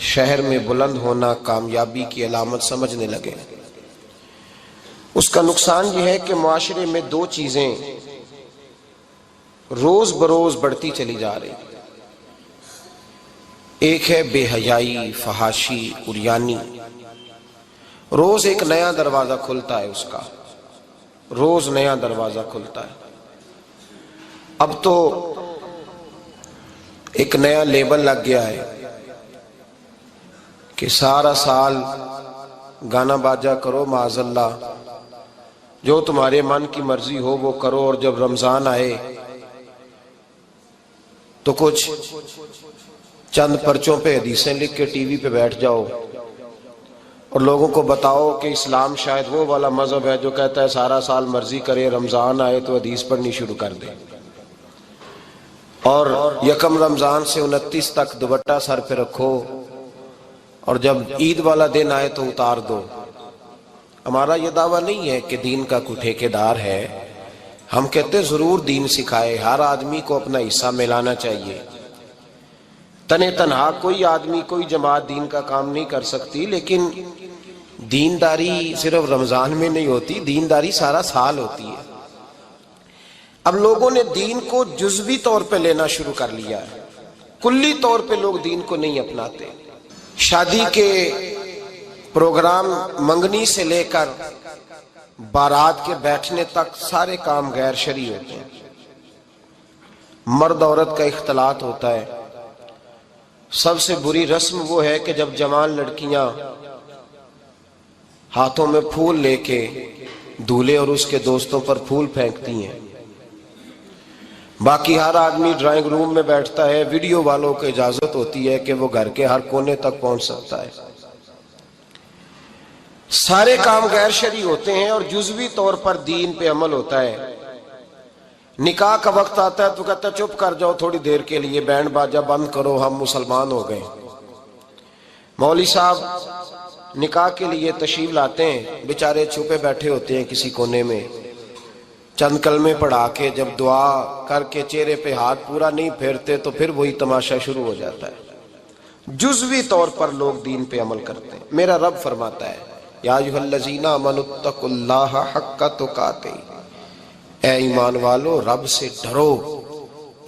شہر میں بلند ہونا کامیابی کی علامت سمجھنے لگے۔ اس کا نقصان یہ ہے کہ معاشرے میں دو چیزیں روز بروز بڑھتی چلی جا رہی۔ ایک ہے بے حیائی، فحاشی، عریانی۔ روز ایک نیا دروازہ کھلتا ہے اس کا، روز نیا دروازہ کھلتا ہے۔ اب تو ایک نیا لیبل لگ گیا ہے کہ سارا سال گانا باجا کرو، معاذ اللہ جو تمہارے من کی مرضی ہو وہ کرو، اور جب رمضان آئے تو کچھ چند پرچوں پہ حدیثیں لکھ کے ٹی وی پہ بیٹھ جاؤ اور لوگوں کو بتاؤ کہ اسلام شاید وہ والا مذہب ہے جو کہتا ہے سارا سال مرضی کرے، رمضان آئے تو حدیث پڑھنی شروع کر دے، اور یکم رمضان سے 29 تک دوپٹہ سر پہ رکھو اور جب عید والا دن آئے تو اتار دو۔ ہمارا یہ دعویٰ نہیں ہے کہ دین کا کوئی ٹھیکیدار ہے، ہم کہتے ضرور دین سکھائے، ہر آدمی کو اپنا حصہ ملانا چاہیے۔ تنے تنہا کوئی آدمی کوئی جماعت دین کا کام نہیں کر سکتی، لیکن دینداری صرف رمضان میں نہیں ہوتی، دینداری سارا سال ہوتی ہے۔ اب لوگوں نے دین کو جزوی طور پہ لینا شروع کر لیا ہے، کلی طور پہ لوگ دین کو نہیں اپناتے۔ شادی کے پروگرام منگنی سے لے کر بارات کے بیٹھنے تک سارے کام غیر شرعی ہوتے ہیں۔ مرد عورت کا اختلاط ہوتا ہے۔ سب سے بری رسم وہ ہے کہ جب جوان لڑکیاں ہاتھوں میں پھول لے کے دولہے اور اس کے دوستوں پر پھول پھینکتی ہیں، باقی ہر آدمی ڈرائنگ روم میں بیٹھتا ہے، ویڈیو والوں کو اجازت ہوتی ہے کہ وہ گھر کے ہر کونے تک پہنچ سکتا ہے۔ سارے کام غیر شرعی ہوتے ہیں اور جزوی طور پر دین پہ عمل ہوتا ہے۔ نکاح کا وقت آتا ہے تو کہتا ہے چپ کر جاؤ تھوڑی دیر کے لیے، بینڈ باجا بند کرو، ہم مسلمان ہو گئے۔ مولوی صاحب نکاح کے لیے تشریف لاتے ہیں، بیچارے چھپے بیٹھے ہوتے ہیں کسی کونے میں، چند کلمے پڑھا کے جب دعا کر کے چہرے پہ ہاتھ پورا نہیں پھیرتے تو پھر وہی تماشا شروع ہو جاتا ہے۔ جزوی طور پر لوگ دین پہ عمل کرتے ہیں۔ میرا رب فرماتا ہے یا ایھا الذین آمنوا اتقوا اللہ حق تقاتہ، اے ایمان والو رب سے ڈرو،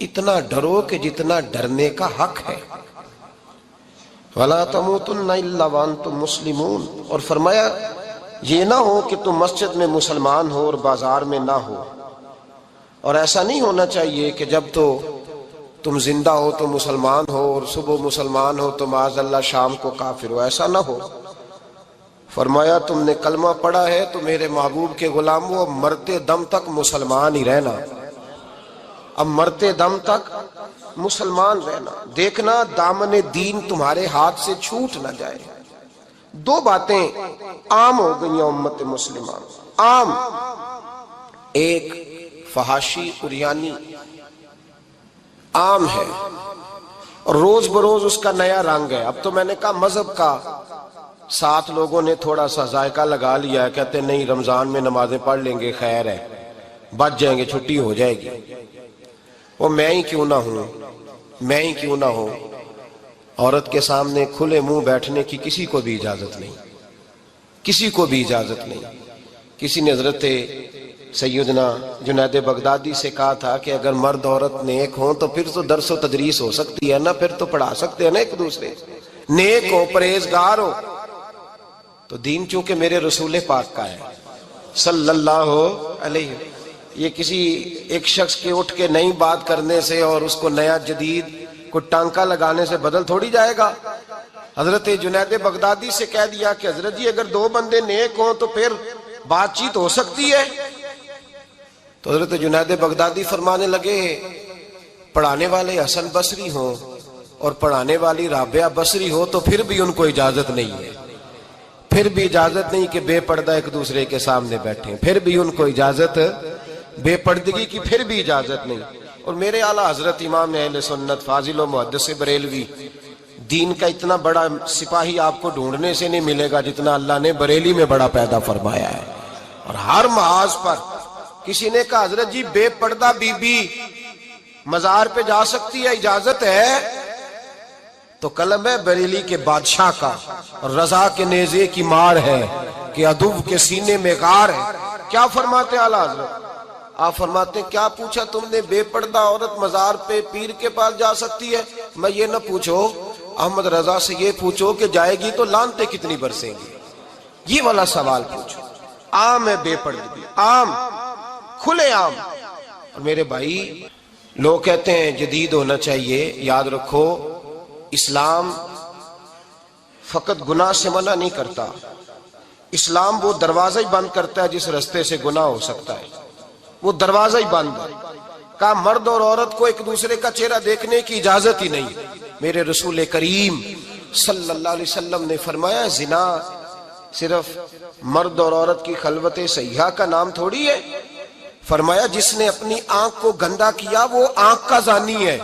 اتنا ڈرو کہ جتنا ڈرنے کا حق ہے۔ وَلَا تَمُوتُنَّ إِلَّا وَأَنْتُمْ مُسْلِمُونَ، اور فرمایا یہ نہ ہو کہ تم مسجد میں مسلمان ہو اور بازار میں نہ ہو، اور ایسا نہیں ہونا چاہیے کہ جب تو تم زندہ ہو تو مسلمان ہو اور صبح مسلمان ہو تو معاذ اللہ شام کو کافر ہو، ایسا نہ ہو۔ فرمایا تم نے کلمہ پڑھا ہے تو میرے محبوب کے غلام وہ مرتے دم تک مسلمان ہی رہنا، اب مرتے دم تک مسلمان رہنا، دیکھنا دامن دین تمہارے ہاتھ سے چھوٹ نہ جائے۔ دو باتیں عام ہو گئی ہیں امت مسلمان، عام، ایک فحاشی عریانی عام ہے اور روز بروز اس کا نیا رنگ ہے۔ اب تو میں نے کہا مذہب کا ساتھ لوگوں نے تھوڑا سا ذائقہ لگا لیا ہے، کہتے نہیں رمضان میں نمازیں پڑھ لیں گے، خیر ہے، بچ جائیں گے، چھٹی ہو جائے گی۔ وہ میں ہی کیوں نہ ہوں، میں ہی کیوں نہ ہوں، عورت کے سامنے کھلے منہ بیٹھنے کی کسی کو بھی اجازت نہیں، کسی کو بھی اجازت نہیں۔ کسی نے حضرت سیدنا جنید بغدادی سے کہا تھا کہ اگر مرد عورت نیک ہوں تو پھر تو درس و تدریس ہو سکتی ہے نا، پھر تو پڑھا سکتے ہیں نا ایک دوسرے، نیک ہو، پرہیزگار ہو۔ تو دین چونکہ میرے رسول پاک کا ہے صلی اللہ علیہ، یہ کسی ایک شخص کے اٹھ کے نئی بات کرنے سے اور اس کو نیا جدید کو ٹانکا لگانے سے بدل تھوڑی جائے گا۔ حضرت جنید بغدادی سے کہہ دیا کہ حضرت جی اگر دو بندے نیک ہوں تو پھر بات چیت ہو سکتی ہے۔ تو حضرت جنید بغدادی فرمانے لگے پڑھانے والے حسن بصری ہوں اور پڑھانے والی رابعہ بصری ہو تو پھر بھی ان کو اجازت نہیں ہے، پھر بھی اجازت نہیں کہ بے پردہ ایک دوسرے کے سامنے بیٹھیں، پھر بھی ان کو اجازت، بے پردگی کی پھر بھی اجازت نہیں۔ اور میرے اعلیٰ حضرت امام اہل سنت فاضل و محدث بریلوی، دین کا اتنا بڑا سپاہی آپ کو ڈھونڈنے سے نہیں ملے گا جتنا اللہ نے بریلی میں بڑا پیدا فرمایا ہے۔ اور ہر محاذ پر کسی نے کہا حضرت جی بے پردہ بی بی مزار پہ جا سکتی ہے، اجازت ہے؟ تو قلم ہے بریلی کے بادشاہ کا، رضا کے نیزے کی مار ہے کہ عدو کے سینے میں غار ہے۔ کیا فرماتے ہیں اعلیٰ حضرت؟ آپ فرماتے ہیں کیا پوچھا تم نے، بے پردہ عورت مزار پہ پیر کے پاس جا سکتی ہے؟ میں یہ نہ پوچھو، احمد رضا سے یہ پوچھو کہ جائے گی تو لانتے کتنی برسیں گی، یہ والا سوال پوچھو۔ عام ہے بے پردگی، عام، کھلے عام۔ اور میرے بھائی، لوگ کہتے ہیں جدید ہونا چاہیے، یاد رکھو اسلام فقط گناہ سے منع نہیں کرتا، اسلام وہ دروازہ ہی بند کرتا ہے جس رستے سے گناہ ہو سکتا ہے، وہ دروازہ ہی بند ہے۔ کہا مرد اور عورت کو ایک دوسرے کا چہرہ دیکھنے کی اجازت ہی نہیں۔ میرے رسول کریم صلی اللہ علیہ وسلم نے فرمایا زنا صرف مرد اور عورت کی خلوت صحیحہ کا نام تھوڑی ہے، فرمایا جس نے اپنی آنکھ کو گندا کیا وہ آنکھ کا زانی ہے،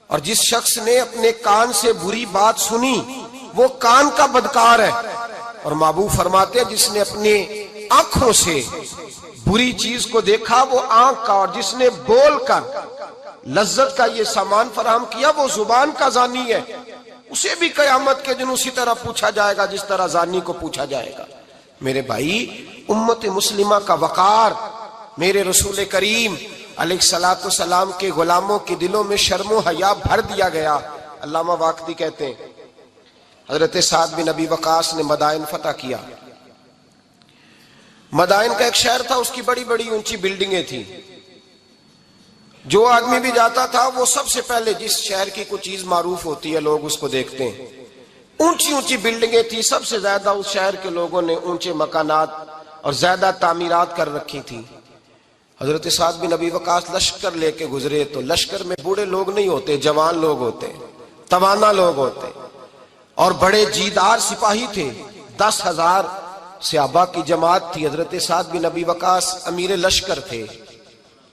اور جس شخص نے اپنے کان سے بری بات سنی وہ کان کا بدکار ہے، اور محبوب فرماتے ہیں جس نے اپنے آنکھوں سے بری چیز کو دیکھا وہ آنکھ کا، اور جس نے بول کر لذت کا یہ سامان فراہم کیا وہ زبان کا زانی ہے، اسے بھی قیامت کے دن اسی طرح پوچھا جائے گا جس طرح زانی کو پوچھا جائے گا۔ میرے بھائی، امت مسلمہ کا وقار، میرے رسول کریم علیہ الصلوۃ والسلام کے غلاموں کے دلوں میں شرم و حیا بھر دیا گیا۔ علامہ واقدی کہتے ہیں حضرت سعد بن ابی وقاص نے مدائن فتح کیا۔ مدائن کا ایک شہر تھا، اس کی بڑی بڑی اونچی بلڈنگیں تھیں، جو آدمی بھی جاتا تھا وہ سب سے پہلے جس شہر کی کوئی چیز معروف ہوتی ہے لوگ اس کو دیکھتے ہیں۔ اونچی اونچی بلڈنگیں تھیں، سب سے زیادہ اس شہر کے لوگوں نے اونچے مکانات اور زیادہ تعمیرات کر رکھی تھی۔ حضرت سعد بن ابی وقاص لشکر لے کے گزرے تو لشکر میں بوڑھے لوگ نہیں ہوتے، جوان لوگ ہوتے، توانا لوگ ہوتے، اور بڑے جیدار سپاہی تھے۔ 10,000 صحابہ کی جماعت تھی، حضرت سعد بن ابی وقاص امیر لشکر تھے۔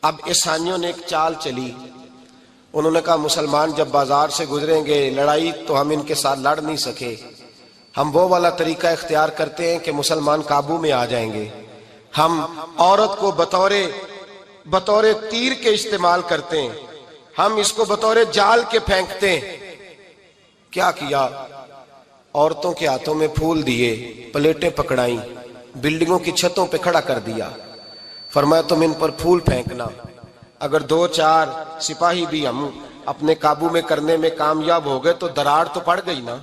اب عیسائیوں نے ایک چال چلی، انہوں نے کہا مسلمان جب بازار سے گزریں گے لڑائی تو ہم ان کے ساتھ لڑ نہیں سکے، ہم وہ والا طریقہ اختیار کرتے ہیں کہ مسلمان قابو میں آ جائیں گے، ہم عورت کو بطور تیر کے استعمال کرتے ہیں، ہم اس کو بطور جال کے پھینکتے ہیں۔ کیا کیا؟ عورتوں کے ہاتھوں میں پھول دیے، پلیٹیں پکڑائیں، بلڈنگوں کی چھتوں پہ کھڑا کر دیا، فرمایا تم ان پر پھول پھینکنا، اگر 2-4 سپاہی بھی ہم اپنے قابو میں کرنے میں کامیاب ہو گئے تو دراڑ تو پڑ گئی نا،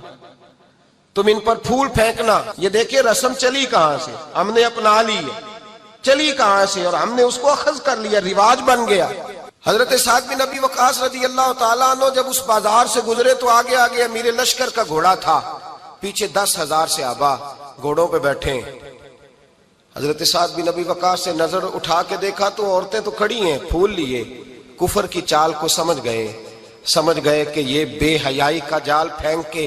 تم ان پر پھول پھینکنا۔ یہ دیکھیں رسم چلی کہاں سے، ہم نے اپنا لی ہے، چلی کہاں سے اور ہم نے اس کو اخذ کر لیا، رواج بن گیا۔ حضرت سعد بن ابی وقاص رضی اللہ تعالیٰ عنہ جب اس بازار سے گزرے تو آگے آگے امیر لشکر کا گھوڑا تھا، پیچھے 10,000 صحابہ گھوڑوں پہ بیٹھے۔ حضرت سعد بن ابی وقاص سے نظر اٹھا کے دیکھا تو عورتیں تو کھڑی ہیں، پھول لیے، کفر کی چال کو سمجھ گئے کہ یہ بے حیائی کا جال پھینک کے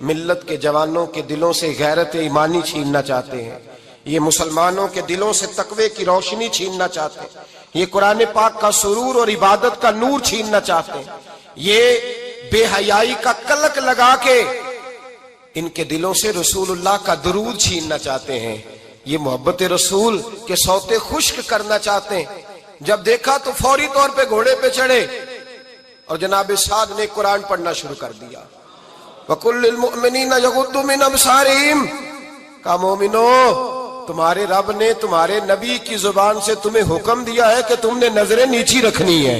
ملت کے جوانوں کے دلوں سے غیرت ایمانی چھیننا چاہتے ہیں، یہ مسلمانوں کے دلوں سے تقوی کی روشنی چھیننا چاہتے ہیں، یہ قرآن پاک کا سرور اور عبادت کا نور چھیننا چاہتے ہیں، یہ بے حیائی کا کلک لگا کے ان کے دلوں سے رسول اللہ کا درود چھیننا چاہتے ہیں، یہ محبت رسول کے سوتے خشک کرنا چاہتے ہیں۔ جب دیکھا تو فوری طور پہ گھوڑے پہ چڑھے اور جناب سعد نے قرآن پڑھنا شروع کر دیا۔ وَقُلْ لِلْمُؤْمِنِينَ يَغُضُّوا مِنْ أَبْصَارِهِمْ، کہا مومنو تمہارے رب نے تمہارے نبی کی زبان سے تمہیں حکم دیا ہے کہ تم نے نظریں نیچی رکھنی ہے۔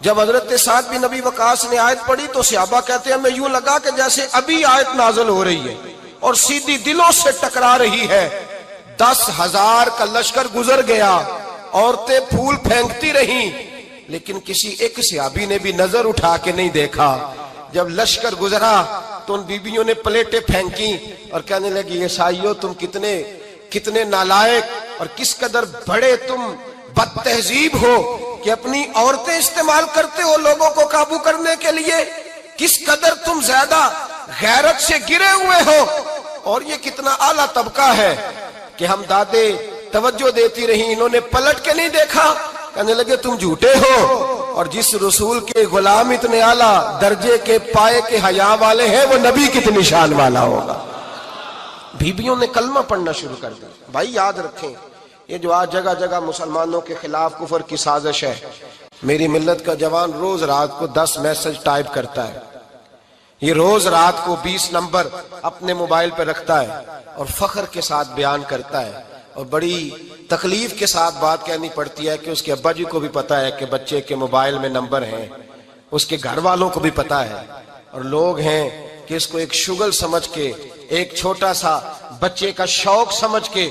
جب حضرت سعد بن ابی وقاص نے آیت پڑھی تو صحابہ کہتے ہیں ہمیں یوں لگا کہ جیسے ابھی آیت نازل ہو رہی ہے اور سیدھی دلوں سے ٹکرا رہی ہے۔ 10,000 کا لشکر گزر گیا، عورتیں پھول پھینکتی رہیں، لیکن کسی ایک صحابی نے بھی نظر اٹھا کے نہیں دیکھا۔ جب لشکر گزرا تو ان بیبیوں نے پلیٹیں پھینکی اور کہنے لگی عیسائیوں تم کتنے نالائق اور کس قدر بڑے تم بد تہذیب ہو کہ اپنی عورتیں استعمال کرتے ہو لوگوں کو قابو کرنے کے لیے، کس قدر تم زیادہ غیرت سے گرے ہوئے ہو، اور یہ کتنا اعلیٰ طبقہ ہے کہ ہم دادے توجہ دیتی رہی، انہوں نے پلٹ کے نہیں دیکھا، کہنے لگے تم جھوٹے ہو، اور جس رسول کے غلام اتنے اعلیٰ درجے کے پائے کے حیا والے ہیں وہ نبی کتنی شان والا ہوگا۔ بیبیوں نے کلمہ پڑھنا شروع کر دیا۔ بھائی یاد رکھیں یہ جو آج جگہ جگہ مسلمانوں کے خلاف کفر کی سازش ہے، میری ملت کا جوان روز رات کو 10 میسج ٹائپ کرتا ہے، یہ روز رات کو 20 نمبر اپنے موبائل پہ رکھتا ہے اور فخر کے ساتھ بیان کرتا ہے، اور بڑی تکلیف کے ساتھ بات کہنی پڑتی ہے کہ اس کے ابا جی کو بھی پتا ہے کہ بچے کے موبائل میں نمبر ہیں، اس کے گھر والوں کو بھی پتا ہے، اور لوگ ہیں کہ اس کو ایک شغل سمجھ کے، ایک چھوٹا سا بچے کا شوق سمجھ کے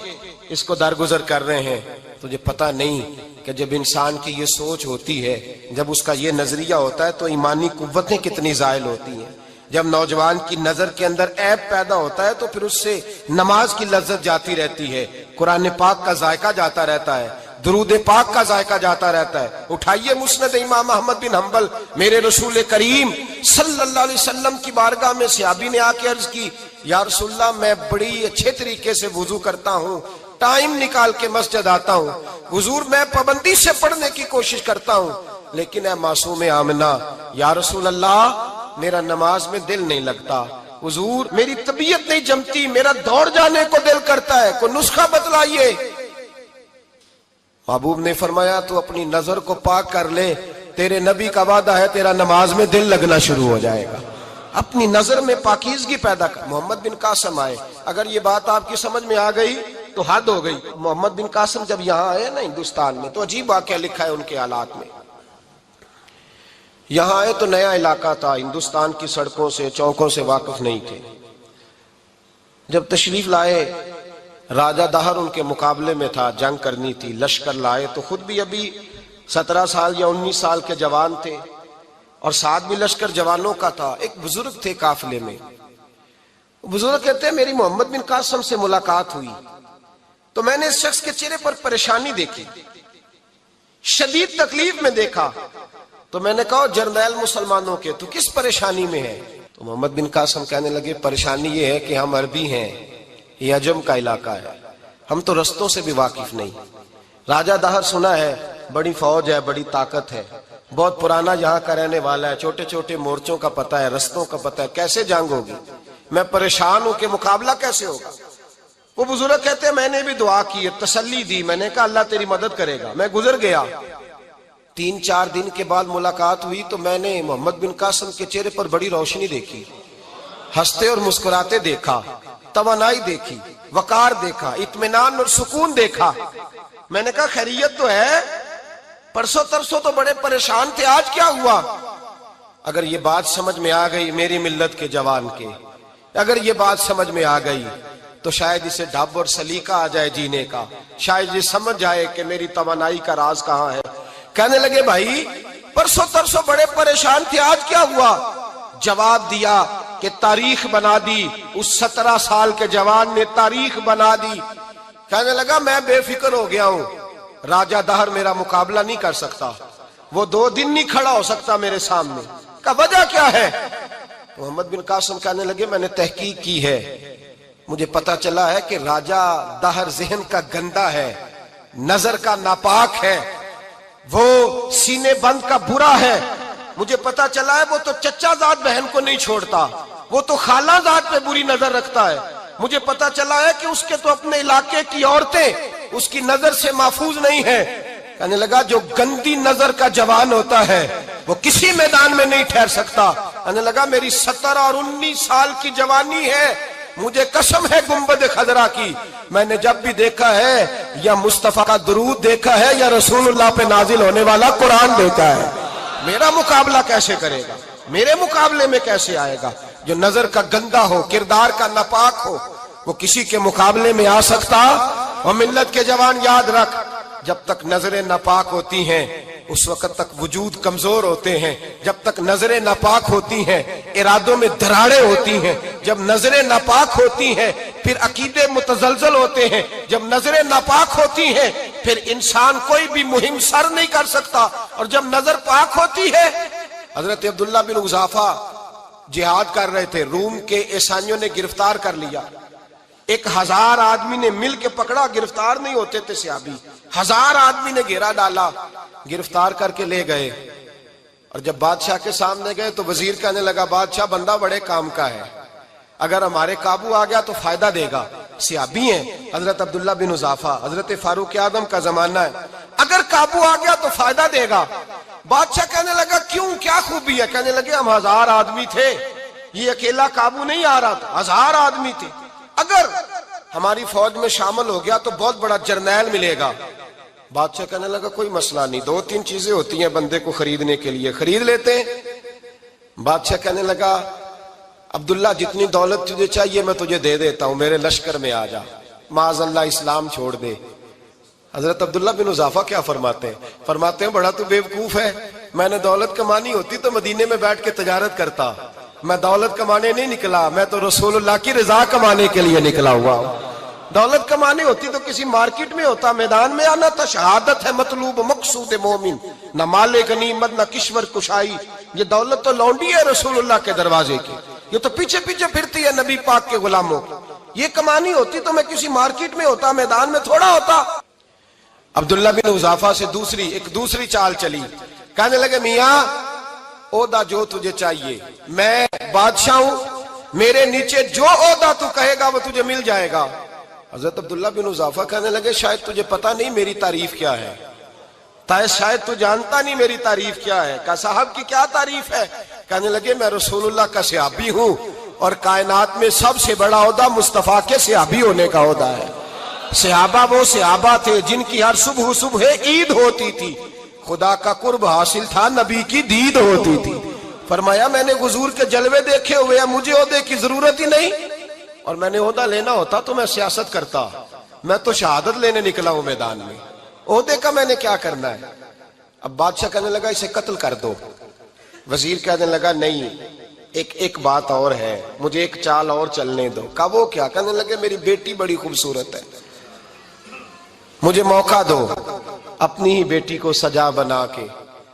اس کو درگزر کر رہے ہیں۔ تجھے پتا نہیں کہ جب انسان کی یہ سوچ ہوتی ہے، جب اس کا یہ نظریہ ہوتا ہے تو ایمانی قوتیں کتنی زائل ہوتی ہیں۔ جب نوجوان کی نظر کے اندر عیب پیدا ہوتا ہے تو پھر اس سے نماز کی لذت جاتی رہتی ہے، قرآن پاک کا ذائقہ جاتا رہتا ہے، درود پاک کا ذائقہ جاتا رہتا ہے۔ اٹھائیے مسند امام احمد بن حنبل، میرے رسول کریم صلی اللہ علیہ وسلم کی بارگاہ میں صحابی نے آ کے عرض کی، یا رسول اللہ میں بڑی اچھے طریقے سے وضو کرتا ہوں، ٹائم نکال کے مسجد آتا ہوں، حضور میں پابندی سے پڑھنے کی کوشش کرتا ہوں، لیکن اے معصوم آمنہ، یا رسول اللہ میرا نماز میں دل نہیں لگتا، حضور میری طبیعت نہیں جمتی، میرا دوڑ جانے کو دل کرتا ہے، کوئی نسخہ بتلائیے۔ محبوب نے فرمایا تو اپنی نظر کو پاک کر لے، تیرے نبی کا وعدہ ہے تیرا نماز میں دل لگنا شروع ہو جائے گا۔ اپنی نظر میں پاکیزگی پیدا کر۔ محمد بن قاسم آئے، اگر یہ بات آپ کی سمجھ میں آ گئی تو حد ہو گئی۔ محمد بن قاسم جب یہاں آئے نا ہندوستان میں، تو عجیب واقعہ لکھا ہے ان کے حالات میں۔ یہاں آئے تو نیا علاقہ تھا، ہندوستان کی سڑکوں سے چوکوں سے واقف نہیں تھے۔ جب تشریف لائے، راجہ دہر ان کے مقابلے میں تھا، جنگ کرنی تھی، لشکر لائے تو خود بھی ابھی 17 سال یا 19 سال کے جوان تھے، اور ساتھ بھی لشکر جوانوں کا تھا۔ ایک بزرگ تھے قافلے میں، بزرگ کہتے ہیں میری محمد بن قاسم سے ملاقات ہوئی تو میں نے اس شخص کے چہرے پر پریشانی دیکھی، شدید تکلیف میں دیکھا، تو میں نے کہا جرنیل مسلمانوں کے تو کس پریشانی میں ہے؟ تو محمد بن قاسم کہنے لگے پریشانی یہ ہے کہ ہم عربی ہیں، یہ عجم کا علاقہ ہے، ہم تو رستوں سے بھی واقف نہیں۔ راجہ دہر سنا ہے بڑی فوج ہے، بڑی طاقت ہے، بہت پرانا یہاں کا رہنے والا ہے، چھوٹے چھوٹے مورچوں کا پتہ ہے، رستوں کا پتہ ہے، کیسے جنگ ہوگی؟ میں پریشان ہوں کہ مقابلہ کیسے ہوگا؟ وہ بزرگ کہتے ہیں میں نے بھی دعا کی، تسلی دی، میں نے کہا اللہ تیری مدد کرے گا۔ میں گزر گیا، 3-4 دن کے بعد ملاقات ہوئی تو میں نے محمد بن قاسم کے چہرے پر بڑی روشنی دیکھی، ہنستے اور مسکراتے دیکھا، توانائی دیکھی، وقار دیکھا، اطمینان اور سکون دیکھا۔ میں نے کہا خیریت تو ہے، پرسوں ترسوں تو بڑے پریشان تھے، آج کیا ہوا؟ اگر یہ بات سمجھ میں آ گئی میری ملت کے جوان کے، اگر یہ بات سمجھ میں آ گئی تو شاید اسے ڈھب اور سلیقہ آ جائے جینے کا، شاید یہ سمجھ جائے کہ میری توانائی کا راز کہاں ہے۔ کہنے لگے بھائی پرسوں ترسوں بڑے پریشان تھے، آج کیا ہوا؟ جواب دیا کہ تاریخ بنا دی، اس 17 سال کے جوان نے تاریخ بنا دی۔ کہنے لگا میں بے فکر ہو گیا ہوں، راجہ دہر میرا مقابلہ نہیں کر سکتا، وہ 2 دن نہیں کھڑا ہو سکتا میرے سامنے۔ کہا وجہ کیا ہے؟ محمد بن قاسم کہنے لگے میں نے تحقیق کی ہے، مجھے پتا چلا ہے کہ راجہ دہر ذہن کا گندا ہے، نظر کا ناپاک ہے، وہ سینے بند کا برا ہے۔ مجھے پتا چلا ہے وہ تو چچا زاد بہن کو نہیں چھوڑتا، وہ تو خالہ زاد پہ بری نظر رکھتا ہے۔ مجھے پتا چلا ہے کہ اس کے تو اپنے علاقے کی عورتیں اس کی نظر سے محفوظ نہیں ہیں۔ کہنے لگا جو گندی نظر کا جوان ہوتا ہے وہ کسی میدان میں نہیں ٹھہر سکتا۔ کہنے لگا میری 17 اور 19 سال کی جوانی ہے، مجھے قسم ہے گنبد خضرا کی، میں نے جب بھی دیکھا ہے یا مصطفیٰ کا درود دیکھا ہے یا رسول اللہ پہ نازل ہونے والا قرآن دیکھا ہے۔ میرا مقابلہ کیسے کرے گا؟ میرے مقابلے میں کیسے آئے گا؟ جو نظر کا گندا ہو، کردار کا ناپاک ہو، وہ کسی کے مقابلے میں آ سکتا؟ اور ملت کے جوان یاد رکھ، جب تک نظریں ناپاک ہوتی ہیں اس وقت تک وجود کمزور ہوتے ہیں، جب تک نظریں ناپاک ہوتی ہیں ارادوں میں دراڑیں ہوتی ہیں، جب نظریں ناپاک ہوتی ہیں پھر عقیدے متزلزل ہوتے ہیں، جب نظریں ناپاک ہوتی ہیں پھر انسان کوئی بھی مہم سر نہیں کر سکتا، اور جب نظر پاک ہوتی ہے۔ حضرت عبداللہ بن حذافہ جہاد کر رہے تھے، روم کے عیسائیوں نے گرفتار کر لیا، 1000 آدمی نے مل کے پکڑا، گرفتار نہیں ہوتے تھے صحابی، 1000 آدمی نے گھیرا ڈالا، گرفتار کر کے لے گئے۔ اور جب بادشاہ کے سامنے گئے تو وزیر کہنے لگا بادشاہ بندہ بڑے کام کا ہے، اگر ہمارے قابو آ گیا تو فائدہ دے گا۔ صحابی ہیں حضرت عبداللہ بن حذافہ، حضرت فاروق اعظم کا زمانہ ہے، اگر قابو آ گیا تو فائدہ دے گا۔ بادشاہ کہنے لگا کیوں، کیا خوبی ہے؟ کہنے لگے ہم 1000 آدمی تھے، یہ اکیلا قابو نہیں آ رہا تھا، 1000 آدمی تھے. اگر ہماری فوج میں شامل ہو گیا تو بہت بڑا جرنیل ملے گا. بادشاہ کہنے لگا کوئی مسئلہ نہیں، 2-3 چیزیں ہوتی ہیں بندے کو خریدنے کے لیے، خرید لیتے ہیں. بادشاہ کہنے لگا عبداللہ جتنی دولت تجھے چاہیے میں تجھے دے دیتا ہوں، میرے لشکر میں آ جا، معاذ اللہ اسلام چھوڑ دے. حضرت عبداللہ بن حذافہ کیا فرماتے ہیں بڑا تو بیوقوف ہے، میں نے دولت کمانی ہوتی تو مدینے میں بیٹھ کے تجارت کرتا. میں دولت کمانے نہیں نکلا، میں تو رسول اللہ کی رضا کمانے کے لیے نکلا ہوا ہوں. دولت کمانے ہوتی تو کسی مارکیٹ میں ہوتا، میدان میں آنا تھا. شہادت ہے مطلوب مقصود مومن، نہ مال غنیمت نہ کشور کشائی. یہ دولت تو لونڈی ہے رسول اللہ کے دروازے کی، یہ تو پیچھے پیچھے پھرتی ہے نبی پاک کے غلاموں. یہ کمانی ہوتی تو میں کسی مارکیٹ میں ہوتا، میدان میں تھوڑا ہوتا. عبداللہ بن حذافہ سے دوسری چال چلی. کہنے لگے میاں عہدہ جو تجھے چاہیے، میں بادشاہ ہوں، میرے نیچے جو عہدہ تو کہے گا وہ تجھے مل جائے گا. حضرت عبداللہ بن حذافہ کہنے لگے شاید تجھے پتہ نہیں میری تعریف کیا ہے، شاید تو جانتا نہیں میری تعریف کیا ہے. کہا صاحب کی کیا تعریف ہے؟ کہنے لگے میں رسول اللہ کا صحابی ہوں اور کائنات میں سب سے بڑا عہدہ مصطفیٰ کے صحابی ہونے کا عہدہ ہے. صحابہ وہ صحابہ تھے جن کی ہر صبح عید ہوتی تھی، خدا کا قرب حاصل تھا، نبی کی دید ہوتی تھی. فرمایا میں نے حضور کے جلوے دیکھے ہوئے ہیں، مجھے عہدے کی ضرورت ہی نہیں، اور میں نے عہدہ لینا ہوتا تو میں سیاست کرتا، میں تو شہادت لینے نکلا ہوں میدان میں، عہدے کا میں نے کیا کرنا ہے. اب بادشاہ کہنے لگا اسے قتل کر دو. وزیر کہنے لگا نہیں، ایک بات اور ہے، مجھے ایک چال اور چلنے دو. کہا وہ کیا؟ کہنے لگے میری بیٹی بڑی خوبصورت ہے، مجھے موقع دو اپنی ہی بیٹی کو سجا بنا کے.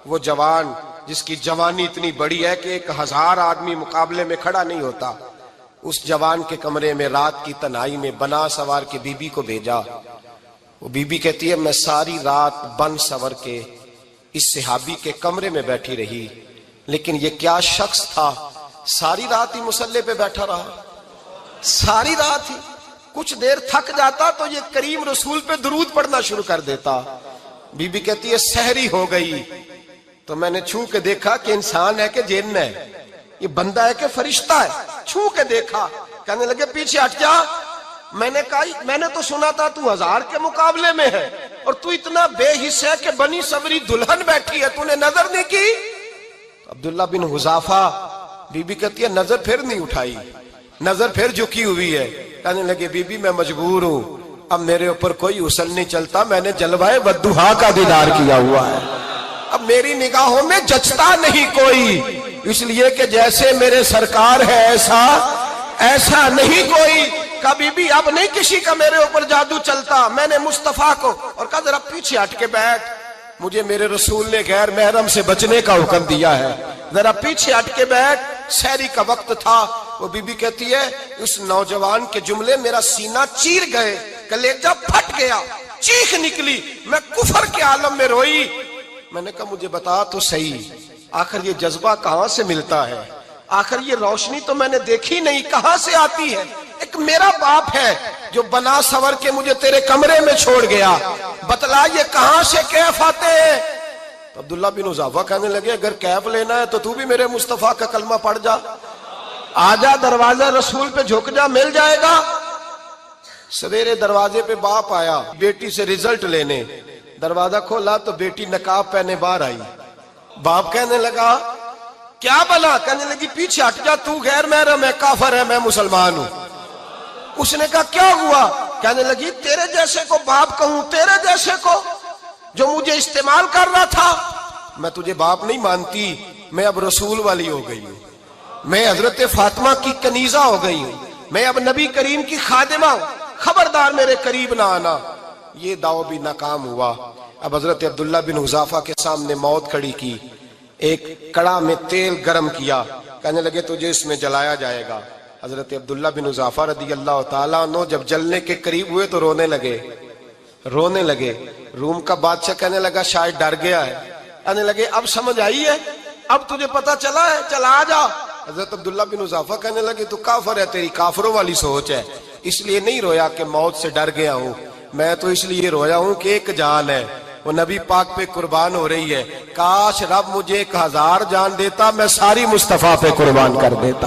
وہ جوان جس کی جوانی اتنی بڑی ہے کہ 1000 آدمی مقابلے میں کھڑا نہیں ہوتا، اس جوان کے کمرے میں رات کی تنہائی میں بنا سوار کے بی بی کو بھیجا. وہ بی بی کہتی ہے میں ساری رات بن سور کے اس صحابی کے کمرے میں بیٹھی رہی، لیکن یہ کیا شخص تھا، ساری رات ہی مسلح پہ بیٹھا رہا، ساری رات ہی. کچھ دیر تھک جاتا تو یہ کریم رسول پہ درود پڑھنا شروع کر دیتا. بی بی کہتی ہے سحری ہو گئی تو میں نے چھو کے دیکھا کہ انسان ہے کہ جن ہے، یہ بندہ ہے کہ فرشتہ ہے، چھو کے دیکھا. کہنے لگے پیچھے ہٹ جا. میں نے کہا میں نے تو سنا تھا تو 1000 کے مقابلے میں ہے اور تو اتنا بے حس ہے کہ بنی سوری دلہن بیٹھی ہے، تو نے نظر نہیں کی. عبداللہ بن حذافہ، بی بی کہتی ہے نظر پھر نہیں اٹھائی، نظر پھر جھکی ہوئی ہے. کہنے لگے بی بی میں مجبور ہوں، اب میرے اوپر کوئی حسن نہیں چلتا، میں نے جلوہ والضحیٰ کا دیدار کیا ہوا ہے، اب میری نگاہوں میں جچتا نہیں کوئی، اس لیے کہ جیسے میرے سرکار ہے ایسا نہیں کوئی. کبھی بھی اب نہیں کسی کا میرے اوپر جادو چلتا. میں نے مصطفیٰ کو اور کہا ذرا پیچھے ہٹ کے بیٹھ، مجھے میرے رسول نے غیر محرم سے بچنے کا حکم دیا ہے، ذرا پیچھے ہٹ کے بیٹھ. سحری کا وقت تھا. وہ بی بی کہتی ہے اس نوجوان کے جملے میرا سینہ چیر گئے، کلیجہ پھٹ گیا، چیخ نکلی، میں کفر کے عالم میں روئی. میں نے کہا مجھے بتا تو صحیح، آخر یہ جذبہ کہاں سے ملتا ہے، آخر یہ روشنی تو میں نے دیکھی نہیں، کہاں سے آتی ہے؟ ایک میرا باپ ہے جو بنا سور کے مجھے تیرے کمرے میں چھوڑ گیا، بتلا یہ کہاں سے کیف آتے ہیں؟ تو عبداللہ بن حذافہ کہنے لگے اگر کیف لینا ہے تو بھی میرے مصطفیٰ کا کلمہ پڑھ جا، آجا دروازہ رسول پہ جھک جا، مل جائے گا. سویرے دروازے پہ باپ آیا بیٹی سے رزلٹ لینے، دروازہ کھولا تو بیٹی نقاب پہنے باہر آئی. باپ کہنے لگا کیا بلا؟ کہنے لگی پیچھے ہٹ جا، تو غیر محرم ہے، کافر ہے، میں مسلمان ہوں. اس نے کہا کیا ہوا؟ کہنے لگی تیرے جیسے کو باپ کہوں، تیرے جیسے کو جو مجھے استعمال کر رہا تھا. میں تجھے باپ نہیں مانتی، میں اب رسول والی ہو گئی ہوں، میں حضرت فاطمہ کی کنیزہ ہو گئی ہوں، میں اب نبی کریم کی خادمہ ہوں، خبردار میرے قریب نہ آنا. یہ دعوی بھی ناکام ہوا. اب حضرت عبداللہ بن حذافہ کے سامنے موت کھڑی کی، ایک کڑا میں تیل گرم کیا، کہنے لگے تجھے اس میں جلایا جائے گا. حضرت عبداللہ بن حذافہ رضی اللہ تعالیٰ عنہ جب جلنے کے قریب ہوئے تو رونے لگے. روم کا بادشاہ کہنے لگا شاید ڈر گیا ہے. کہنے لگے اب سمجھ آئی ہے، اب تجھے پتا چلا ہے، چلا آ جا. حضرت عبداللہ بن حذافہ کہنے لگے تو کافر ہے، تیری کافروں والی سوچ ہے. اس لیے نہیں رویا کہ موت سے ڈر گیا ہوں، میں تو اس لیے رویا ہوں کہ ایک جان ہے، وہ نبی پاک پہ قربان ہو رہی ہے. کاش رب مجھے 1000 جان دیتا، میں ساری مصطفیٰ پہ قربان کر دیتا.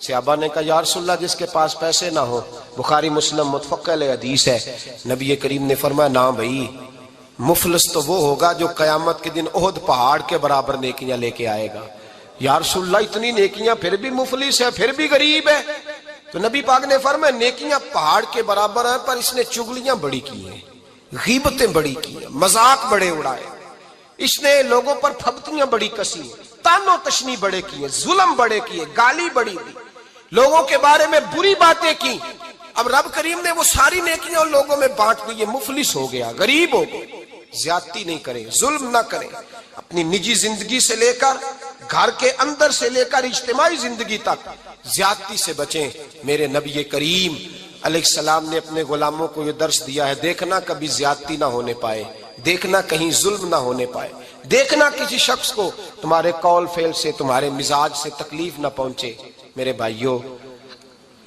صحابہ نے کہا یا رسول اللہ جس کے پاس پیسے نہ ہو، بخاری مسلم متفق علیہ حدیث ہے، نبی کریم نے فرمایا نہ بھائی، مفلس تو وہ ہوگا جو قیامت کے دن احد پہاڑ کے برابر نیکیاں لے کے آئے گا۔ یا رسول اللہ اتنی نیکیاں پھر بھی مفلس ہے، پھر بھی غریب ہے؟ تو نبی پاک نے فرمایا نیکیاں پہاڑ کے برابر ہیں، پر اس نے چغلیاں بڑی کی ہیں، غیبتیں بڑی کی ہیں، مذاق بڑے اڑائے، اس نے لوگوں پر پھبتیاں بڑی کسی ہیں، تان و تشنی بڑے کیے، ظلم بڑے کیے، گالی بڑی دی، لوگوں کے بارے میں بری باتیں کی۔ اب رب کریم نے وہ ساری نیکیاں ان لوگوں میں بانٹ دی، یہ مفلس ہو گیا، غریب ہو گیا۔ زیادتی نہیں کریں، ظلم نہ کریں، اپنی نجی زندگی سے لے کر گھر کے اندر سے لے کر اجتماعی زندگی تک زیادتی سے بچیں۔ میرے نبی کریم علیہ السلام نے اپنے غلاموں کو یہ درس دیا ہے، دیکھنا کبھی زیادتی نہ ہونے پائے، دیکھنا کہیں ظلم نہ ہونے پائے، دیکھنا کسی شخص کو تمہارے قول فعل سے، تمہارے مزاج سے تکلیف نہ پہنچے۔ میرے بھائیوں،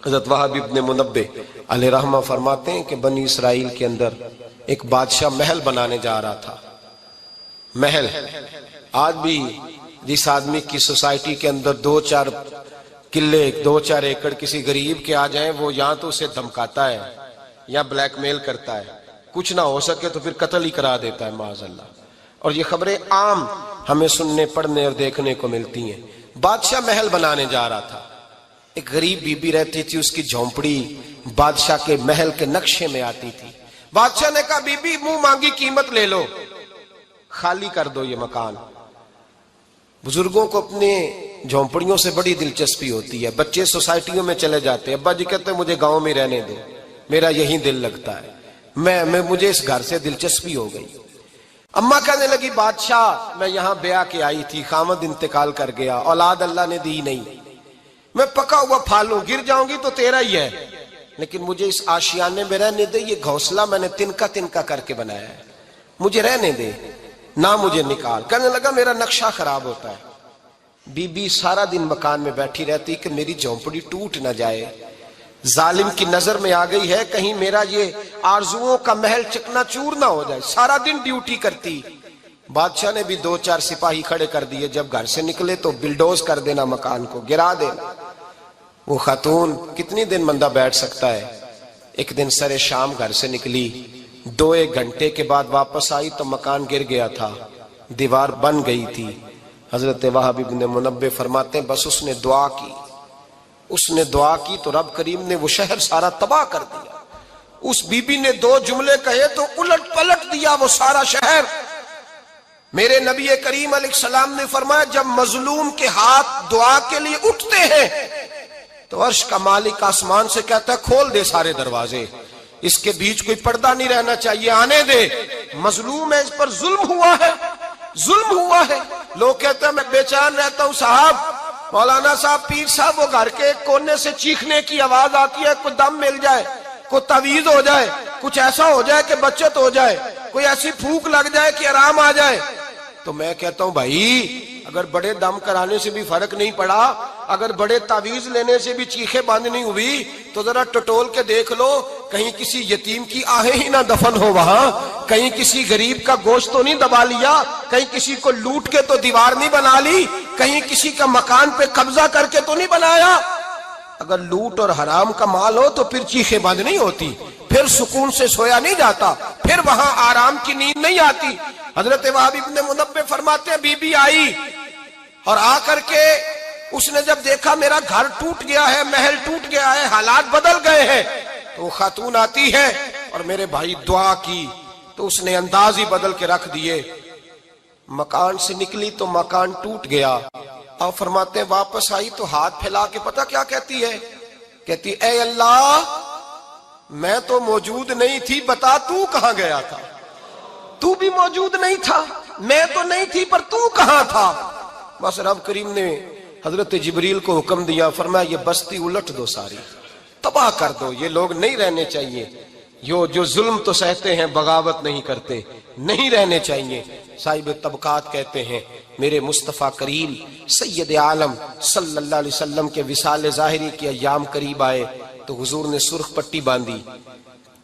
حضرت وہب ابن منبہ علیہ رحمہ فرماتے ہیں کہ بنی اسرائیل کے اندر ایک بادشاہ محل بنانے جا رہا تھا۔ محل آج بھی جس آدمی کی سوسائٹی کے اندر 2-4 قلعے 2-4 ایکڑ کسی غریب کے آ جائیں، وہ یا تو اسے دھمکاتا ہے یا بلیک میل کرتا ہے، کچھ نہ ہو سکے تو پھر قتل ہی کرا دیتا ہے معاذ اللہ۔ اور یہ خبریں عام ہمیں سننے پڑھنے اور دیکھنے کو ملتی ہیں۔ بادشاہ محل بنانے جا رہا تھا، ایک غریب بی بی رہتی تھی، اس کی جھونپڑی بادشاہ کے محل کے نقشے میں آتی تھی۔ بادشاہ نے کہا بی بی منہ مانگی قیمت لے لو، خالی کر دو یہ مکان۔ بزرگوں کو اپنے جھونپڑیوں سے بڑی دلچسپی ہوتی ہے، بچے سوسائٹیوں میں چلے جاتے ہیں، ابا جی کہتے ہیں مجھے گاؤں میں رہنے دو، میرا یہی دل لگتا ہے، مجھے اس گھر سے دلچسپی ہو گئی۔ اماں کہنے لگی بادشاہ میں یہاں بیاہ کے آئی تھی، خامد انتقال کر گیا، اولاد اللہ نے دی نہیں، میں پکا ہوا پھالوں، گر جاؤں گی تو تیرا ہی ہے، لیکن مجھے اس آشیانے میں رہنے دے، یہ گھونسلہ میں نے تنکا تنکا کر کے بنایا ہے، مجھے رہنے دے، نہ مجھے نکال۔ کہنے لگا میرا نقشہ خراب ہوتا ہے۔ بی بی سارا دن مکان میں بیٹھی رہتی کہ میری جھونپڑی ٹوٹ نہ جائے، ظالم کی نظر میں آ گئی ہے کہیں میرا یہ آرزوؤں کا محل چکنا چور نہ ہو جائے، سارا دن ڈیوٹی کرتی۔ بادشاہ نے بھی 2-4 سپاہی کھڑے کر دیے، جب گھر سے نکلے تو بلڈوز کر دینا، مکان کو گرا دینا۔ وہ خاتون کتنی دن بندہ بیٹھ سکتا ہے؟ ایک دن سر شام گھر سے نکلی، 2-1 گھنٹے کے بعد واپس آئی تو مکان گر گیا تھا، دیوار بن گئی تھی۔ حضرت وہب ابن منبہ فرماتے ہیں بس اس نے دعا کی تو رب کریم نے وہ شہر سارا تباہ کر دیا۔ اس بی بی نے 2 جملے کہے تو الٹ پلٹ دیا وہ سارا شہر۔ میرے نبی کریم علیہ السلام نے فرمایا جب مظلوم کے ہاتھ دعا کے لیے اٹھتے ہیں تو عرش کا مالک آسمان سے کہتا ہے کھول دے سارے دروازے، اس کے بیچ کوئی پردہ نہیں رہنا چاہیے، آنے دے، مظلوم ہے، اس پر ظلم ہوا ہے، ظلم ہوا ہے۔ لوگ کہتے ہیں میں بے چین رہتا ہوں صاحب، مولانا صاحب، پیر صاحب، وہ گھر کے ایک کونے سے چیخنے کی آواز آتی ہے، کوئی دم مل جائے، کوئی تعویذ ہو جائے، کچھ ایسا ہو جائے کہ بچت ہو جائے، کوئی ایسی پھونک لگ جائے کہ آرام آ جائے۔ تو میں کہتا ہوں بھائی اگر بڑے دم کرانے سے بھی فرق نہیں پڑا، اگر بڑے تعویذ لینے سے بھی چیخیں بند نہیں ہوئی، تو ذرا ٹٹول کے دیکھ لو کہیں کسی یتیم کی آہیں ہی نہ دفن ہو وہاں، کہیں کسی غریب کا گوشت تو نہیں دبا لیا، کہیں کسی کو لوٹ کے تو دیوار نہیں بنا لی، کہیں کسی کا مکان پہ قبضہ کر کے تو نہیں بنایا۔ اگر لوٹ اور حرام کا مال ہو تو پھر چیخیں بند نہیں ہوتی، پھر سکون سے سویا نہیں جاتا، پھر وہاں آرام کی نیند نہیں آتی۔ حضرت وہب ابن منبہ فرماتے ہیں بی بی آئی اور آ کر کے اس نے جب دیکھا میرا گھر ٹوٹ گیا ہے، محل ٹوٹ گیا ہے، حالات بدل گئے ہیں، تو وہ خاتون آتی ہے اور میرے بھائی دعا کی تو اس نے انداز ہی بدل کے رکھ دیے۔ مکان سے نکلی تو مکان ٹوٹ گیا، اور فرماتے ہیں واپس آئی تو ہاتھ پھیلا کے پتہ کیا کہتی ہے؟ کہتی اے اللہ میں تو موجود نہیں تھی، بتا تو کہاں گیا تھا؟ تو بھی موجود نہیں تھا، میں تو نہیں تھی، پر تو کہاں تھا؟ بس رب کریم نے حضرت جبریل کو حکم دیا، فرمایا یہ بستی الٹ دو، ساری تباہ کر دو، یہ لوگ نہیں رہنے چاہیے، جو ظلم تو سہتے ہیں بغاوت نہیں کرتے، نہیں رہنے چاہیے۔ صاحب طبقات کہتے ہیں میرے مصطفیٰ کریم سید عالم صلی اللہ علیہ وسلم کے وصال ظاہری کے ایام قریب آئے تو حضور نے سرخ پٹی باندھی،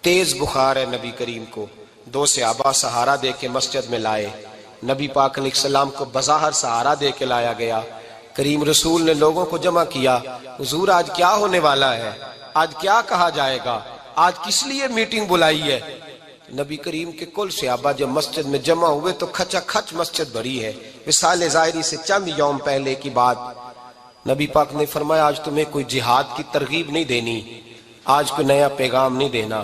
تیز بخار ہے نبی کریم کو، 2 صحابہ سہارا دے کے مسجد میں لائے، نبی پاک علیہ السلام کو بظاہر سہارا دے کے لایا گیا، کریم رسول نے لوگوں کو جمع کیا، حضور آج کیا ہونے والا ہے، آج کیا کہا جائے گا، آج کس لیے میٹنگ بلائی ہے؟ نبی کریم کے کل صحابہ جب مسجد میں جمع ہوئے تو کھچا کھچ مسجد بھری ہے۔ وصال ظاہری سے چند یوم پہلے کی بات، نبی پاک نے فرمایا آج تمہیں کوئی جہاد کی ترغیب نہیں دینی، آج کوئی نیا پیغام نہیں دینا،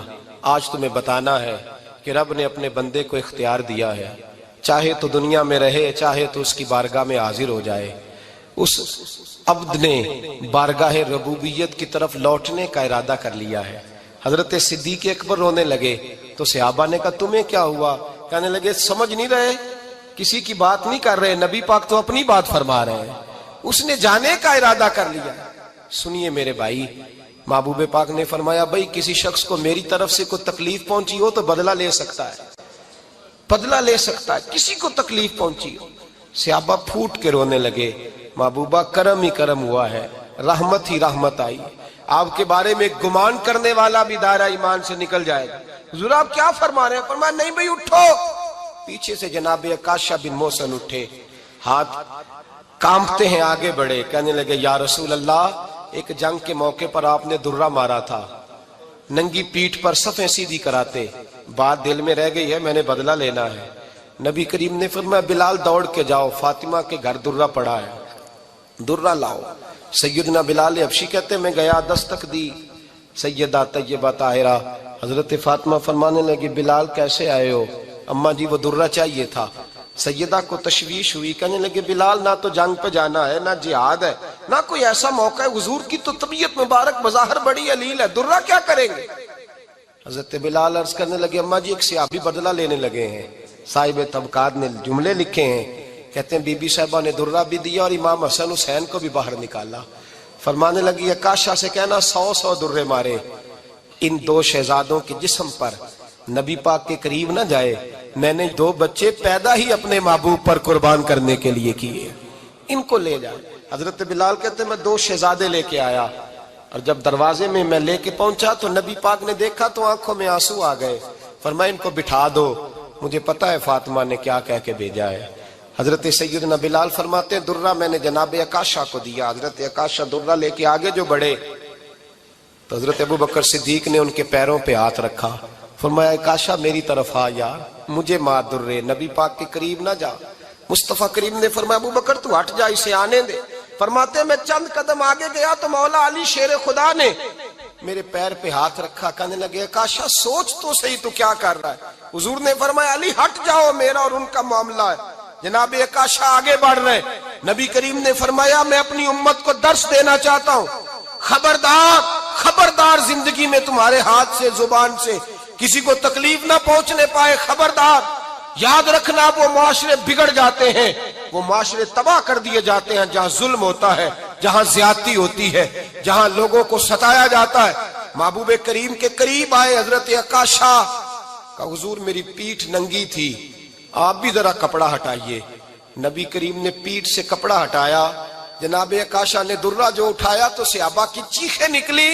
آج تمہیں بتانا ہے کہ رب نے اپنے بندے کو اختیار دیا ہے، چاہے تو دنیا میں رہے، چاہے تو اس کی بارگاہ میں حاضر ہو جائے۔ اس عبد نے بارگاہ ربوبیت کی طرف لوٹنے کا ارادہ کر لیا ہے۔ حضرت صدیق اکبر رونے لگے تو صحابہ نے کہا تمہیں کیا ہوا؟ کہنے لگے سمجھ نہیں رہے، کسی کی بات نہیں کر رہے، نبی پاک تو اپنی بات فرما رہے ہیں، اس نے جانے کا ارادہ کر لیا۔ سنیے میرے بھائی، محبوب پاک نے فرمایا بھائی کسی شخص کو میری طرف سے کوئی تکلیف پہنچی ہو تو بدلہ لے سکتا ہے، بدلہ لے سکتا ہے، کسی کو تکلیف پہنچی ہو۔ صحابہ پھوٹ کے رونے لگے، محبوبہ کرم ہی کرم ہوا ہے، رحمت ہی رحمت آئی، آپ کے بارے میں گمان کرنے والا بھی دائرہ ایمان سے نکل جائے گا۔ حضور آپ کیا فرما رہے ہیں؟ فرمایا نہیں بھائی اٹھو۔ پیچھے سے جناب عکاشہ بن محصن اٹھے، ہاتھ کانپتے ہیں آگے بڑھے، کہنے لگے یا رسول اللہ، ایک جنگ کے موقع پر آپ نے درہ مارا تھا، ننگی پیٹھ پر صفیں سیدھی کراتے، بات دل میں رہ گئی ہے، میں نے بدلہ لینا ہے۔ نبی کریم نے فرمایا بلال دوڑ کے جاؤ، فاطمہ کے گھر درہ پڑا ہے، درہ لاؤ۔ سیدنا بلال حبشی کہتے میں گیا، دستک دی، سیدہ طیبہ طاہرہ حضرت فاطمہ فرمانے لگی بلال کیسے آئے ہو؟ اماں جی وہ درہ چاہیے تھا۔ سیدہ کو تشویش ہوئی، کہنے لگے بلال نہ تو جنگ پہ جانا ہے، نہ جہاد ہے، نہ کوئی ایسا موقع ہے، حضور کی تو طبیعت مبارک بظاہر بڑی علیل ہے، درہ کیا کریں گے؟ حضرت بلال عرض کرنے لگے اماں جی ایک صحابی بدلہ لینے لگے ہیں، صاحب طبقات نے جملے لکھے ہیں، کہتے ہیں بی بی صاحبہ نے درہ بھی دیا اور امام حسن حسین کو بھی باہر نکالا۔ فرمانے لگی عکاشہ سے کہنا 100 درے مارے، ان دو شہزادوں کے جسم پر نبی پاک کے قریب نہ جائے، میں نے 2 بچے پیدا ہی اپنے محبوب پر قربان کرنے کے لیے کیے، ان کو لے جائے۔ حضرت بلال کہتے ہیں میں 2 شہزادے لے کے آیا، اور جب دروازے میں میں لے کے پہنچا تو نبی پاک نے دیکھا تو آنکھوں میں آنسو آ گئے، فرمایا ان کو بٹھا دو، مجھے پتا ہے فاطمہ نے کیا کہہ کے بھیجا ہے۔ حضرت سیدنا بلال فرماتے ہیں درہ میں نے جناب عکاشہ کو دیا، حضرت عکاشہ درہ لے کے آگے جو بڑھے تو حضرت ابوبکر صدیق نے ان کے پیروں پہ ہاتھ رکھا، فرمایا عکاشہ میری طرف آ یار، مجھے مار درے، نبی پاک کے قریب نہ جا۔ مصطفیٰ کریم نے فرمایا ابوبکر تو ہٹ جا، اسے آنے دے۔ فرماتے ہیں میں چند قدم آگے گیا تو مولا علی شیر خدا نے میرے پیر پہ ہاتھ رکھا، کہنے لگے عکاشہ سوچ تو صحیح تو کیا کر رہا ہے؟ حضور نے فرمایا علی ہٹ جاؤ، میرا اور ان کا معاملہ ہے۔ جناب عکاشہ آگے بڑھ رہے، نبی کریم نے فرمایا میں اپنی امت کو درس دینا چاہتا ہوں، خبردار خبردار زندگی میں تمہارے ہاتھ سے زبان سے کسی کو تکلیف نہ پہنچنے پائے، خبردار یاد رکھنا وہ معاشرے بگڑ جاتے ہیں، وہ معاشرے تباہ کر دیے جاتے ہیں جہاں ظلم ہوتا ہے، جہاں زیادتی ہوتی ہے، جہاں لوگوں کو ستایا جاتا ہے۔ محبوب کریم کے قریب آئے حضرت عکاشہ کا، حضور میری پیٹھ ننگی تھی، آپ بھی ذرا کپڑا ہٹائیے۔ نبی کریم نے پیٹھ سے کپڑا ہٹایا، جناب عکاشہ نے درہ جو اٹھایا تو صحابہ کی چیخیں نکلی،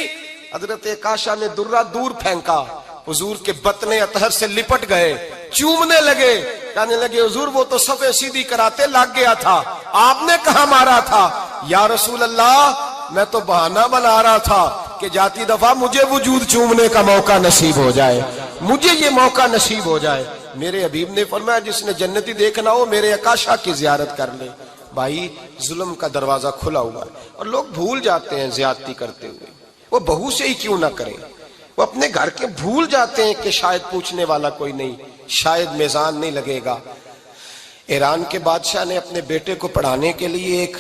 حضرت عکاشہ نے درہ دور پھینکا، حضور کے بطن اطہر سے لپٹ گئے، چومنے لگے، کہنے لگے حضور وہ تو صفیں سیدھی کراتے لگ گیا تھا، آپ نے کہاں مارا تھا؟ یا رسول اللہ میں تو بہانہ بنا رہا تھا کہ جاتی دفعہ مجھے وجود چومنے کا موقع نصیب ہو جائے، مجھے یہ موقع نصیب ہو جائے۔ میرے حبیب نے فرمایا جس نے جنتی دیکھنا ہو میرے عکاشہ کی زیارت کر لے۔ بھائی ظلم کا دروازہ کھلا ہوا ہے اور لوگ بھول جاتے ہیں زیادتی کرتے ہوئے، وہ بہو سے ہی کیوں نہ کریں، وہ اپنے گھر کے بھول جاتے ہیں کہ شاید پوچھنے والا کوئی نہیں، شاید میزان نہیں لگے گا۔ ایران کے بادشاہ نے اپنے بیٹے کو پڑھانے کے لیے ایک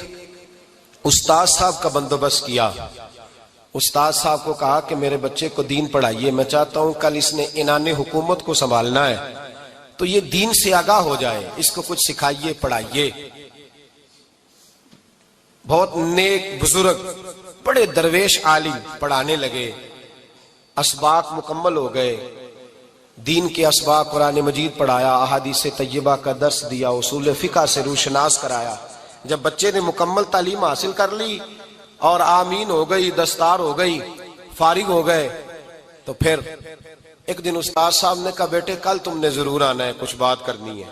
استاد صاحب کا بندوبست کیا۔ استاد صاحب کو کہا کہ میرے بچے کو دین پڑھائیے، میں چاہتا ہوں کل اس نے عنان حکومت کو سنبھالنا ہے تو یہ دین سے آگاہ ہو جائے، اس کو کچھ سکھائیے پڑھائیے۔ بہت نیک بزرگ بڑے درویش عالم پڑھانے لگے، اسباق مکمل ہو گئے، دین کے اسباق قرآن مجید پڑھایا، احادیث طیبہ کا درس دیا، اصول فقہ سے روشناس کرایا۔ جب بچے نے مکمل تعلیم حاصل کر لی اور آمین ہو گئی، دستار ہو گئی، فارغ ہو گئے، تو پھر ایک دن استاد صاحب نے کہا بیٹے کل تم نے ضرور آنا ہے، کچھ بات کرنی ہے۔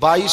22